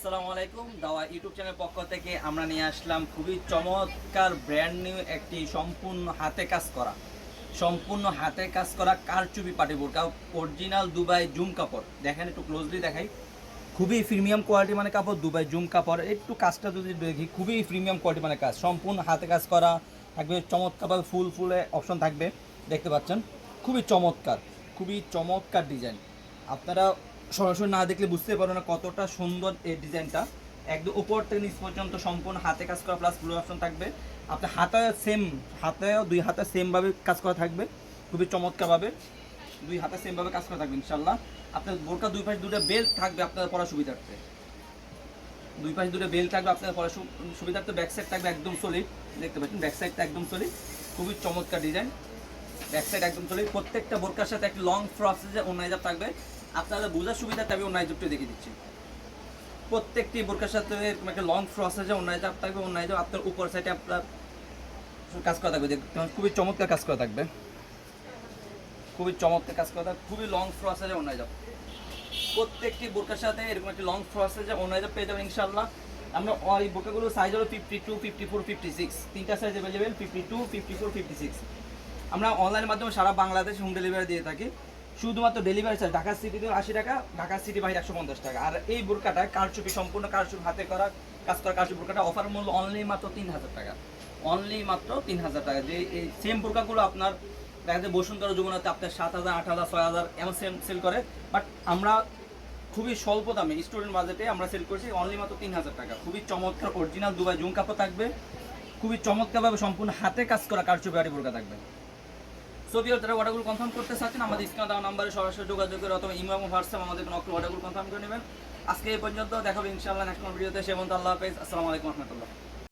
আসসালামু আলাইকুম। দাওয়া ইউটিউব চ্যানেল পক্ষ থেকে আমরা নিয়ে আসলাম খুবই চমৎকার ব্র্যান্ড নিউ একটি সম্পূর্ণ হাতে কাজ করা কারচুপি পাটি বোরকা, অরিজিনাল দুবাই জুম কাপড়। দেখেন একটু ক্লোজলি দেখাই, খুবই প্রিমিয়াম কোয়ালিটি মানে কাপড়, দুবাই জুম কাপড়। একটু কাজটা যদি দেখি, খুবই প্রিমিয়াম কোয়ালিটি মানে কাজ, সম্পূর্ণ হাতে কাজ করা থাকবে, চমৎকারভাবে ফুলে অপশন থাকবে, দেখতে পাচ্ছেন। খুবই চমৎকার ডিজাইন। আপনারা সরাসরি না দেখলে বুঝতে পারবেন না কতটা সুন্দর এই ডিজাইনটা। একদম উপর থেকে নিচ পর্যন্ত সম্পূর্ণ হাতে কাজ করা, প্লাস ব্লু অপশন থাকবে। আপনার দুই হাতে সেমভাবে কাজ করা থাকবে, খুবই চমৎকারভাবে দুই হাতে সেমভাবে কাজ করা থাকবে ইনশাল্লাহ। আপনার বোরকা দুই পাশে দুটো বেল্ট থাকবে আপনাদের পড়ার সুবিধার্থে, আপনাদের পড়ার সুবিধার্থে। ব্যাক সাইড থাকবে একদম সলিড, দেখতে পাচ্ছেন ব্যাক সাইডটা একদম সলিড, খুবই চমৎকার ডিজাইন। ব্যাক সাইড একদম সলিড। প্রত্যেকটা বোরকার সাথে একটা লং প্রসেসে ওন্নাইজাব থাকবে। আপনাদের বোঝার সুবিধাতে আমি ওন্নাইজাবটা দেখিয়ে দিচ্ছি। প্রত্যেকটি বোরকার সাথে এরকম একটা লং প্রসেসে ওন্নাইজাব থাকবে। ওন্নাইজাব আপনার উপর সাইডে আপনার কাজ করা থাকবে, খুবই চমৎকার কাজ করা থাকবে, খুবই লং প্রসেসে ওন্নাইজাব। প্রত্যেকটি বোরকার সাথে এরকম একটি লং প্রসেসে ওন্নাইজাব পেয়ে যাবেন ইনশাআল্লাহ। আমরা এই বোরকাগুলো সাইজ হলো 52, 54, 56, তিনটা সাইজ অ্যাভেলেবেল, 52, 54, 56। আমরা অনলাইনের মাধ্যমে সারা বাংলাদেশ হোম ডেলিভারি দিয়ে থাকি। শুধুমাত্র ডেলিভারি চার্জ ঢাকা সিটিতে 80 টাকা, ঢাকা সিটি বাইরে 150 টাকা। আর এই বোরকাটা কারচুপি, সম্পূর্ণ কারচুপি হাতে করা কাজ করা কারচুপি বোরকাটা অফার মূল্য অনলি মাত্র 3000 টাকা, যে এই সেম বোরকাগুলো আপনার দেখা যায় বসুন্ধরা যমুনাতে আপনার 7000, 8000, 6000 এমন সেল করে। বাট আমরা খুবই স্বল্প দামে স্টুডেন্ট বাজেটে আমরা সেল করছি অনলি মাত্র 3000 টাকা। খুবই চমৎকার অরিজিনাল দুবাই জুম কাপড় থাকবে, খুবই চমৎকারভাবে সম্পূর্ণ হাতে কাজ করা কারচুপি পাটি বোরকা থাকবে। সো ভিউয়ার, যারা অর্ডারগুলো কনফার্ম করতে চাচ্ছেন আমাদের স্ক্রিনে দেওয়া নাম্বারে সরাসরি যোগাযোগ করে অথবা ইমো এবং হোয়াটসঅ্যাপ আমাদের কোনো অর্ডারগুলো কনফার্ম করে নেবেন। আজকে এই পর্যন্ত, দেখাবে ইনশাআল্লাহ নেক্সট কোনো ভিডিওতে। সে পর্যন্ত আল্লাহ হাফেজ, আসসালামু আলাইকুম রহমতুল্লাহ।